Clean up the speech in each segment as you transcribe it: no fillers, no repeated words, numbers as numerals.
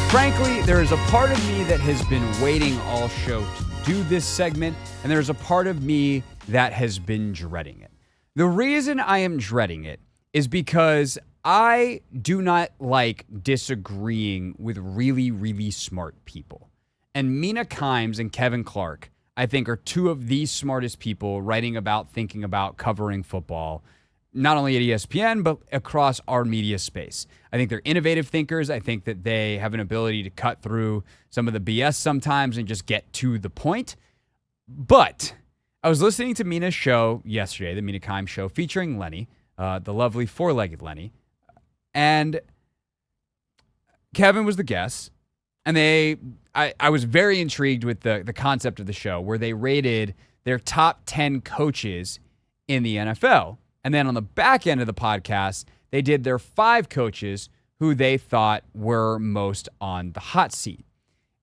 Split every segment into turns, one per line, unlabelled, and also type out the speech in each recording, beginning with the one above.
Frankly, there is a part of me that has been waiting all show to do this segment, and there's a part of me that has been dreading it. The reason I am dreading it is because I do not like disagreeing with really, really smart people. And Mina Kimes and Kevin Clark, I think, are two of the smartest people writing about, thinking about, covering football, not only at ESPN, but across our media space. I think they're innovative thinkers. I think that they have an ability to cut through some of the BS sometimes and just get to the point. But I was listening to Mina's show yesterday, the Mina Kimes show, featuring Lenny, the lovely four-legged Lenny. And Kevin was the guest. And I was very intrigued with the concept of the show, where they rated their top 10 coaches in the NFL. And then on the back end of the podcast, they did their 5 coaches who they thought were most on the hot seat.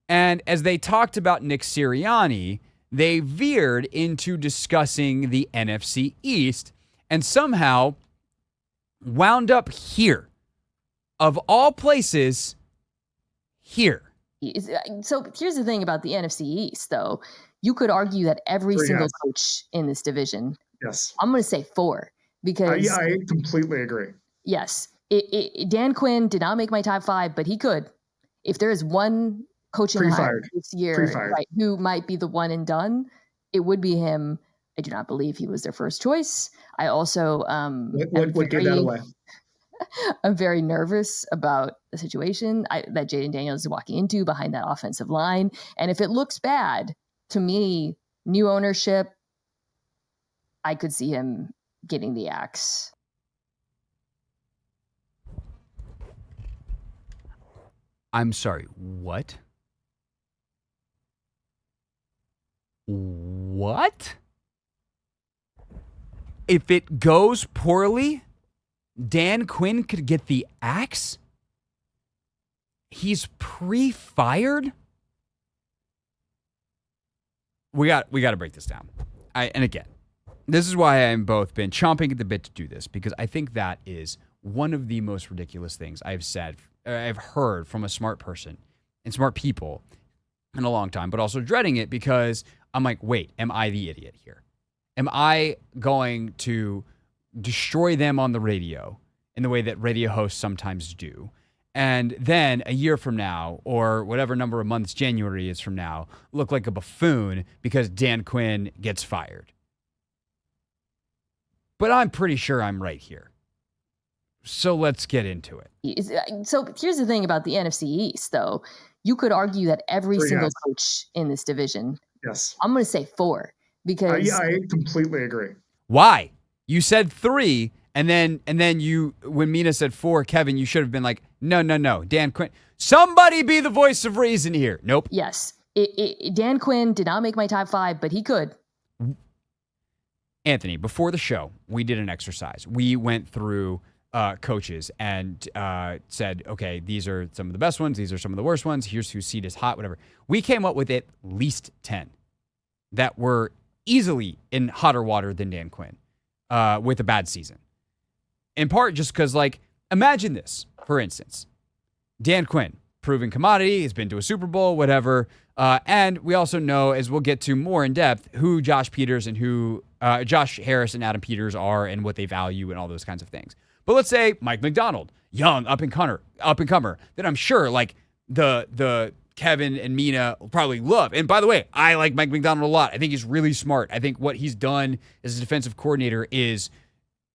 And as they talked about Nick Sirianni, they veered into discussing the NFC East and somehow wound up here. Of all places, here.
So here's the thing about the NFC East, though. You could argue that every single coach in this division,
yes,
I'm going to say 4. Because
I completely agree.
Yes. Dan Quinn did not make my top 5, but he could. If there is one coaching hire this year who might be the one and done, it would be him. I do not believe he was their first choice. I also
what gave that away?
I'm very nervous about the situation that Jaden Daniels is walking into behind that offensive line. And if it looks bad, to me, new ownership, I could see him getting the axe.
I'm sorry, what? What? If it goes poorly, Dan Quinn could get the axe? He's pre-fired? We got to break this down. And again, this is why I'm both been chomping at the bit to do this, because I think that is one of the most ridiculous things I've heard from a smart person and smart people in a long time, but also dreading it because I'm like, wait, am I the idiot here? Am I going to destroy them on the radio in the way that radio hosts sometimes do? And then a year from now, or whatever number of months January is from now, look like a buffoon because Dan Quinn gets fired. But I'm pretty sure I'm right here. So let's get into it.
So here's the thing about the NFC East, though. You could argue that every single coach in this division,
yes,
I'm going to say 4. Because
I completely agree.
Why? You said 3, and then you, when Mina said 4, Kevin, you should have been like, no, Dan Quinn. Somebody be the voice of reason here. Nope.
Yes. Dan Quinn did not make my top 5, but he could.
Anthony, before the show, we did an exercise. We went through coaches and said, okay, these are some of the best ones. These are some of the worst ones. Here's whose seat is hot, whatever. We came up with at least 10 that were easily in hotter water than Dan Quinn with a bad season. In part just because, like, imagine this, for instance. Dan Quinn, proven commodity, has been to a Super Bowl, whatever. And we also know, as we'll get to more in depth, who Josh Harris and Adam Peters are and what they value and all those kinds of things. But let's say Mike McDonald, young up and comer that I'm sure like the Kevin and Mina probably love. And by the way, I like Mike McDonald a lot. I think he's really smart. I think what he's done as a defensive coordinator is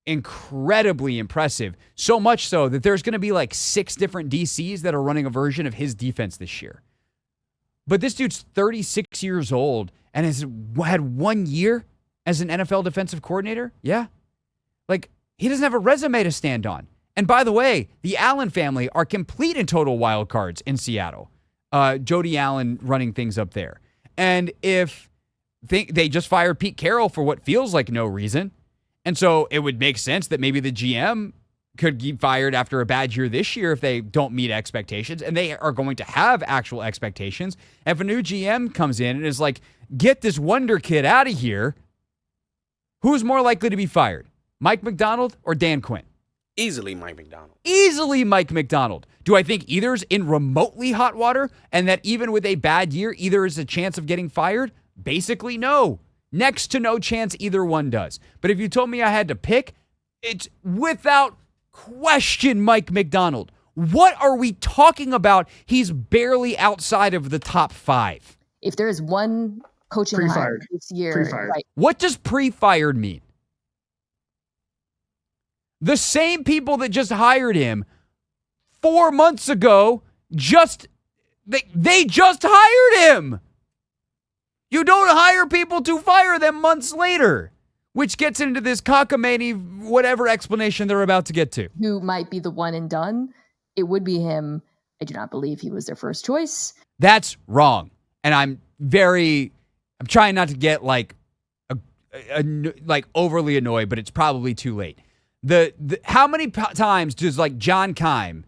incredibly impressive. So much so that there's going to be like 6 different DCs that are running a version of his defense this year. But this dude's 36 years old and has had 1 year as an NFL defensive coordinator. Yeah. Like, he doesn't have a resume to stand on. And by the way, the Allen family are complete and total wild cards in Seattle. Jody Allen running things up there. And if they just fired Pete Carroll for what feels like no reason. And so it would make sense that maybe the GM could get fired after a bad year this year if they don't meet expectations. And they are going to have actual expectations. If a new GM comes in and is like, get this wonder kid out of here, who's more likely to be fired? Mike McDonald or Dan Quinn?
Easily Mike McDonald.
Easily Mike McDonald. Do I think either's in remotely hot water and that even with a bad year, either is a chance of getting fired? Basically, no. Next to no chance either one does. But if you told me I had to pick, it's without question Mike McDonald. What are we talking about? He's barely outside of the top 5.
If there is one coaching hire this year, right?
What does pre-fired mean? The same people that just hired him 4 months ago they just hired him. You don't hire people to fire them months later, which gets into this cockamamie whatever explanation they're about to get to.
Who might be the one and done? It would be him. I do not believe he was their first choice.
That's wrong. And I'm trying not to get like overly annoyed, but it's probably too late. How many times does like John Keim,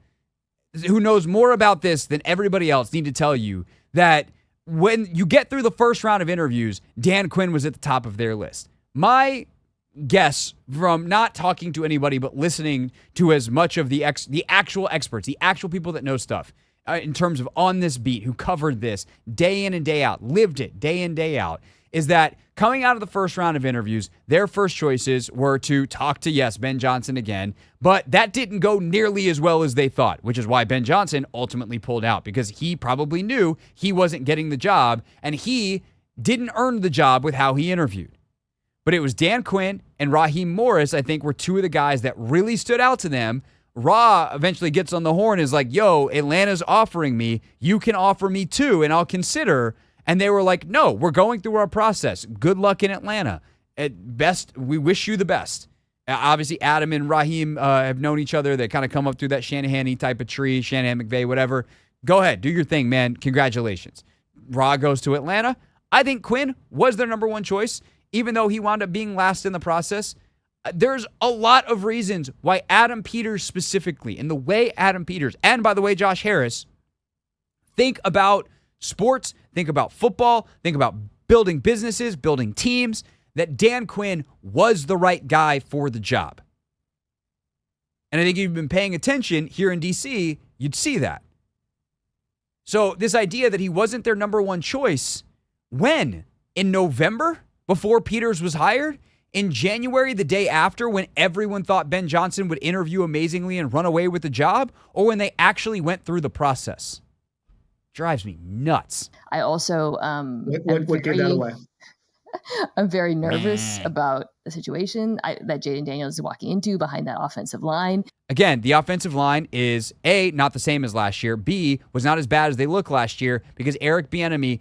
who knows more about this than everybody else, need to tell you that when you get through the first round of interviews, Dan Quinn was at the top of their list? My guess from not talking to anybody but listening to as much of the actual experts, the actual people that know stuff in terms of on this beat, who covered this day in and day out, lived it day in, day out, is that coming out of the first round of interviews, their first choices were to talk to, yes, Ben Johnson again, but that didn't go nearly as well as they thought, which is why Ben Johnson ultimately pulled out, because he probably knew he wasn't getting the job, and he didn't earn the job with how he interviewed. But it was Dan Quinn and Raheem Morris, I think, were two of the guys that really stood out to them. Ra eventually gets on the horn and is like, yo, Atlanta's offering me. You can offer me too, and I'll consider. And they were like, no, we're going through our process. Good luck in Atlanta. At best, we wish you the best. Obviously, Adam and Raheem have known each other. They kind of come up through that Shanahan-y type of tree, Shanahan-McVay, whatever. Go ahead, do your thing, man. Congratulations. Ra goes to Atlanta. I think Quinn was their number one choice, even though he wound up being last in the process. There's a lot of reasons why Adam Peters specifically, and the way Adam Peters, and by the way, Josh Harris, think about sports, think about football, think about building businesses, building teams, that Dan Quinn was the right guy for the job. And I think if you've been paying attention here in D.C., you'd see that. So this idea that he wasn't their number one choice, when? In November, before Peters was hired? In January, the day after, when everyone thought Ben Johnson would interview amazingly and run away with the job? Or when they actually went through the process? Drives me nuts.
I also
what gave that away?
I'm very nervous about the situation that Jaden Daniels is walking into behind that offensive line.
Again, the offensive line is A, not the same as last year. B, was not as bad as they looked last year because Eric Bieniemy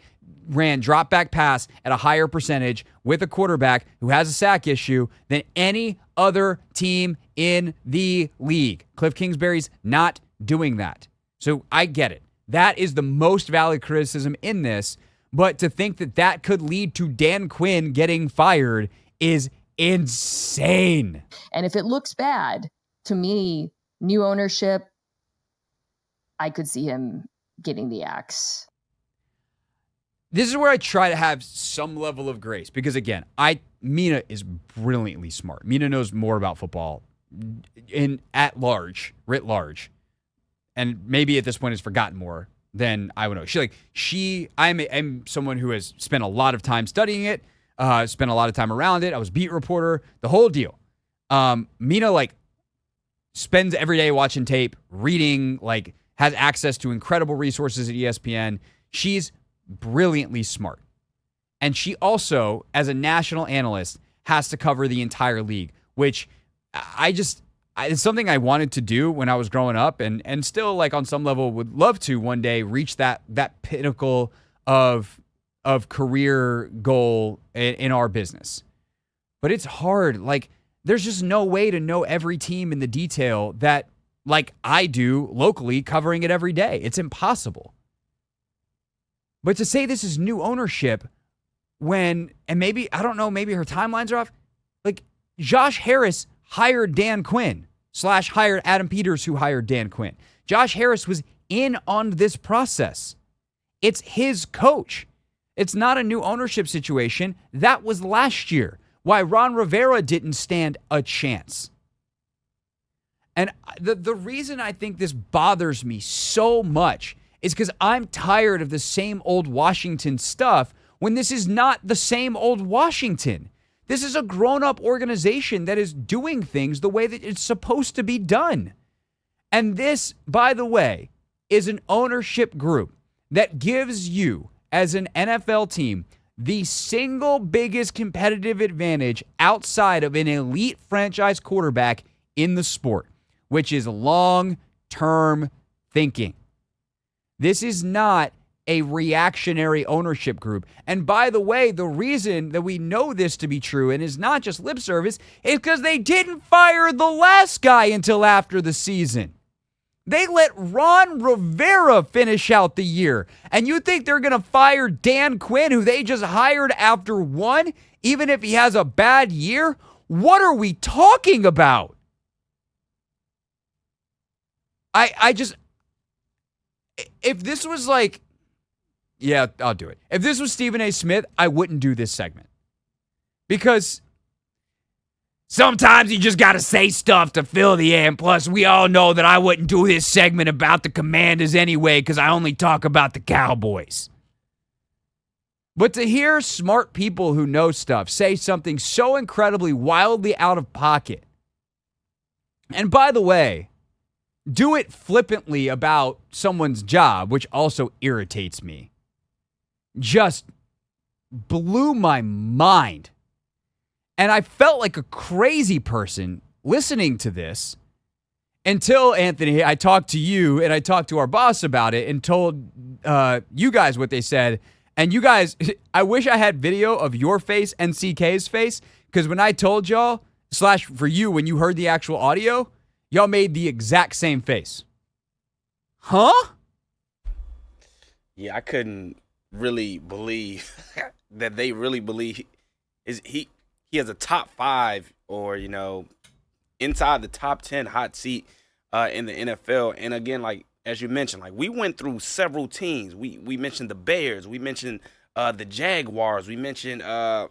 ran drop back pass at a higher percentage with a quarterback who has a sack issue than any other team in the league. Cliff Kingsbury's not doing that. So I get it. That is the most valid criticism in this, but to think that that could lead to Dan Quinn getting fired is insane.
And if it looks bad, to me, new ownership, I could see him getting the axe.
This is where I try to have some level of grace because, again, Mina is brilliantly smart. Mina knows more about football writ large. And maybe at this point has forgotten more than I would know. I'm someone who has spent a lot of time studying it, spent a lot of time around it. I was a beat reporter, the whole deal. Mina spends every day watching tape, reading, has access to incredible resources at ESPN. She's brilliantly smart. And she also, as a national analyst, has to cover the entire league, which it's something I wanted to do when I was growing up and still, on some level, would love to one day reach that pinnacle of career goal in our business. But it's hard. There's just no way to know every team in the detail that, I do locally, covering it every day. It's impossible. But to say this is new ownership and maybe, I don't know, maybe her timelines are off. Josh Harris hired Dan Quinn / hired Adam Peters, who hired Dan Quinn. Josh Harris was in on this process. It's his coach. It's not a new ownership situation. That was last year. Why Ron Rivera didn't stand a chance. And the reason I think this bothers me so much is because I'm tired of the same old Washington stuff when this is not the same old Washington. This is a grown-up organization that is doing things the way that it's supposed to be done. And this, by the way, is an ownership group that gives you, as an NFL team, the single biggest competitive advantage outside of an elite franchise quarterback in the sport, which is long-term thinking. This is not a reactionary ownership group. And by the way, the reason that we know this to be true and is not just lip service is because they didn't fire the last guy until after the season. They let Ron Rivera finish out the year. And you think they're going to fire Dan Quinn, who they just hired after one, even if he has a bad year? What are we talking about? I just, if this was like, yeah, I'll do it. If this was Stephen A. Smith, I wouldn't do this segment. Because sometimes you just got to say stuff to fill the air. And plus, we all know that I wouldn't do this segment about the Commanders anyway because I only talk about the Cowboys. But to hear smart people who know stuff say something so incredibly wildly out of pocket, and by the way, do it flippantly about someone's job, which also irritates me, just blew my mind. And I felt like a crazy person listening to this until, Anthony, I talked to you and I talked to our boss about it and told you guys what they said. And you guys, I wish I had video of your face and CK's face, because when I told y'all, / for you, when you heard the actual audio, y'all made the exact same face. Huh?
Yeah, I couldn't really believe that they really believe he has a top 5 or, inside the top 10 hot seat in the NFL. And again, like, as you mentioned, like, we went through several teams. We mentioned the Bears. We mentioned the Jaguars. We mentioned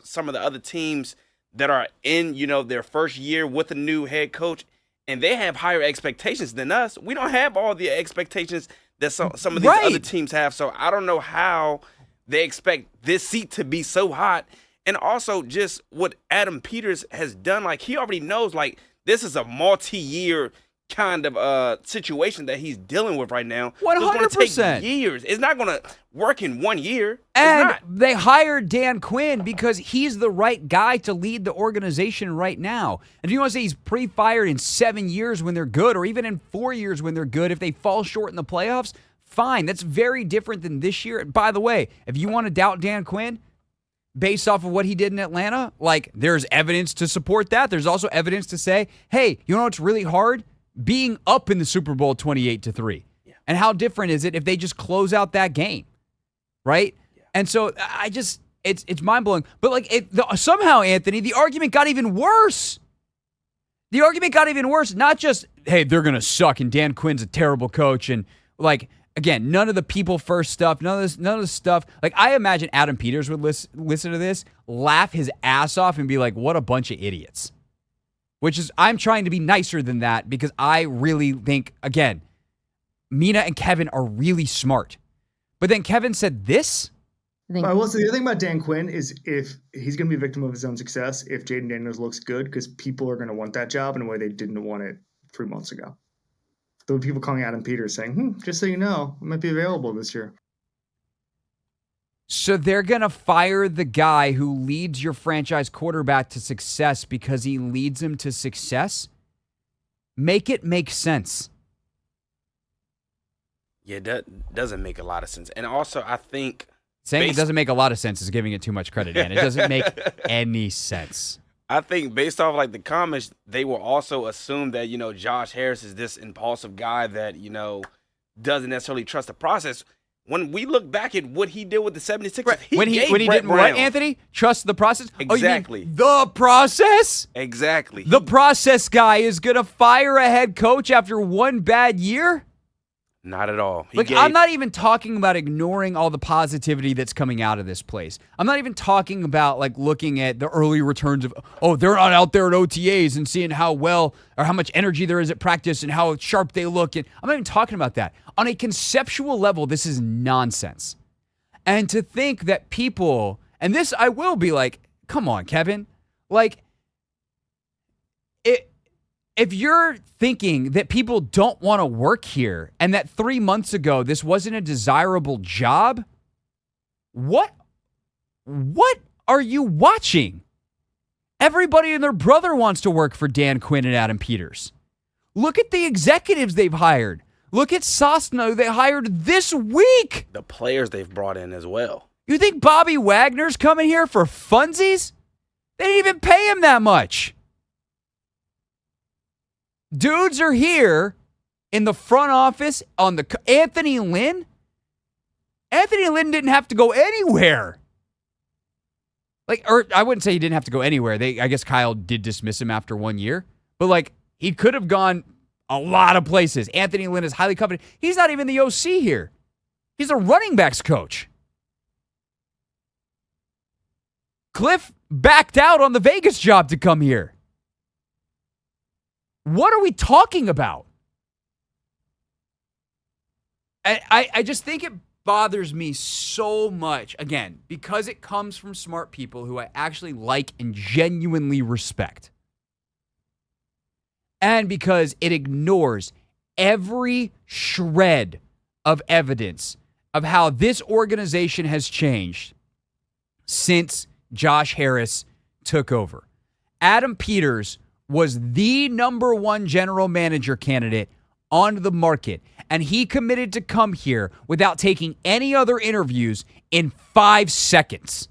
some of the other teams that are in, their first year with a new head coach, and they have higher expectations than us. We don't have all the expectations that some of these other teams have. So I don't know how they expect this seat to be so hot. And also just what Adam Peters has done, like, he already knows, like, this is a multi-year kind of situation that he's dealing with right now.
100%.
It's going to take years. It's not going to work in 1 year.
And they hired Dan Quinn because he's the right guy to lead the organization right now. And if you want to say he's pre-fired in 7 years when they're good, or even in 4 years when they're good, if they fall short in the playoffs, fine. That's very different than this year. By the way, if you want to doubt Dan Quinn based off of what he did in Atlanta, like, there's evidence to support that. There's also evidence to say, hey, you know what's really hard? Being up in the Super Bowl 28-3. Yeah. And how different is it if they just close out that game? Right? Yeah. And so it's mind-blowing. But like, somehow, Anthony, the argument got even worse. The argument got even worse. Not just, hey, they're going to suck and Dan Quinn's a terrible coach. And like, again, none of the people first stuff, none of the stuff. Like, I imagine Adam Peters would listen to this, laugh his ass off and be like, what a bunch of idiots. Which is, I'm trying to be nicer than that because I really think, again, Mina and Kevin are really smart. But then Kevin said this.
Well, so the other thing about Dan Quinn is if he's going to be a victim of his own success if Jaden Daniels looks good, because people are going to want that job in a way they didn't want it 3 months ago. There were people calling Adam Peters saying, just so you know, it might be available this year.
So they're going to fire the guy who leads your franchise quarterback to success because he leads him to success? Make it make sense.
Yeah, that doesn't make a lot of sense. And also, I think
saying it doesn't make a lot of sense is giving it too much credit, and it doesn't make any sense.
I think based off like the comments, they will also assume that, Josh Harris is this impulsive guy that, doesn't necessarily trust the process. When we look back at what he did with the 76ers,
right. when he didn't what, Anthony? Trust the process?
Exactly.
Oh, you mean the process?
Exactly.
The process guy is going to fire a head coach after one bad year?
Not at all.
I'm not even talking about ignoring all the positivity that's coming out of this place. I'm not even talking about like looking at the early returns of, they're not out there at OTAs and seeing how well or how much energy there is at practice and how sharp they look. And I'm not even talking about that. On a conceptual level, this is nonsense. And to think that people, and this I will be like, come on, Kevin, like, if you're thinking that people don't want to work here and that 3 months ago this wasn't a desirable job, what are you watching? Everybody and their brother wants to work for Dan Quinn and Adam Peters. Look at the executives they've hired. Look at Sosno they hired this week.
The players they've brought in as well.
You think Bobby Wagner's coming here for funsies? They didn't even pay him that much. Dudes are here in the front office on the Anthony Lynn. Anthony Lynn didn't have to go anywhere. Or I wouldn't say he didn't have to go anywhere. I guess Kyle did dismiss him after 1 year. But he could have gone a lot of places. Anthony Lynn is highly coveted. He's not even the OC here. He's a running backs coach. Cliff backed out on the Vegas job to come here. What are we talking about? I just think it bothers me so much, again, because it comes from smart people who I actually like and genuinely respect. And because it ignores every shred of evidence of how this organization has changed since Josh Harris took over. Adam Peters was the number one general manager candidate on the market, and he committed to come here without taking any other interviews in 5 seconds.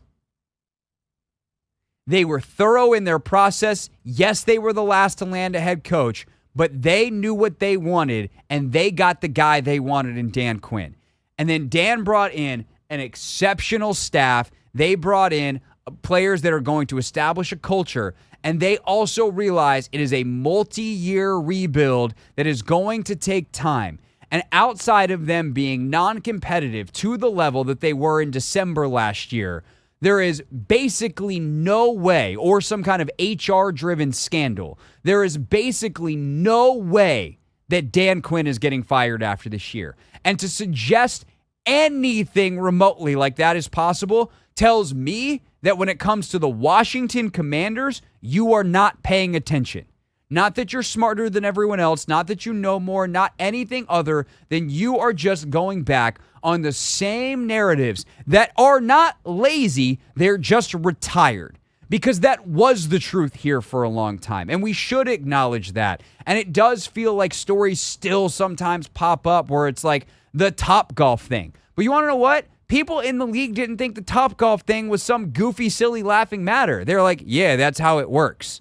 They were thorough in their process. Yes, they were the last to land a head coach, but they knew what they wanted, and they got the guy they wanted in Dan Quinn. And then Dan brought in an exceptional staff. They brought in players that are going to establish a culture. And they also realize it is a multi-year rebuild that is going to take time. And outside of them being non-competitive to the level that they were in December last year, there is basically no way, or some kind of HR-driven scandal, there is basically no way that Dan Quinn is getting fired after this year. And to suggest anything remotely like that is possible tells me that when it comes to the Washington Commanders, you are not paying attention. Not that you're smarter than everyone else, not that you know more, not anything other than you are just going back on the same narratives that are not lazy, they're just retired. Because that was the truth here for a long time, and we should acknowledge that. And it does feel like stories still sometimes pop up where it's like the Topgolf thing. But you want to know what? People in the league didn't think the Topgolf thing was some goofy, silly, laughing matter. They're like, yeah, that's how it works.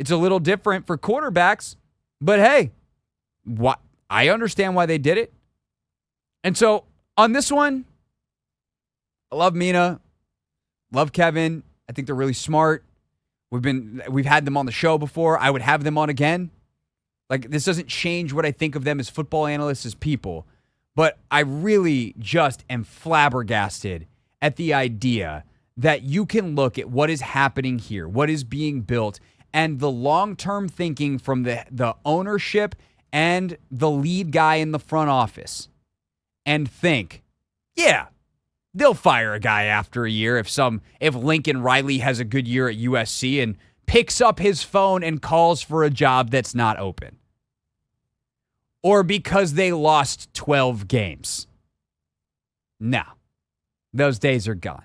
It's a little different for quarterbacks, but hey, I understand why they did it. And so on this one, I love Mina, love Kevin. I think they're really smart. We've had them on the show before. I would have them on again. This doesn't change what I think of them as football analysts, as people. But I really just am flabbergasted at the idea that you can look at what is happening here, what is being built, and the long-term thinking from the ownership and the lead guy in the front office, and think, yeah, they'll fire a guy after a year if Lincoln Riley has a good year at USC and picks up his phone and calls for a job that's not open. Or because they lost 12 games. No, those days are gone.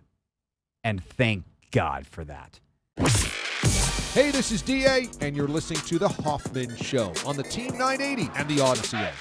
And thank God for that.
Hey, this is DA, and you're listening to The Hoffman Show on the Team 980 and the Odyssey app.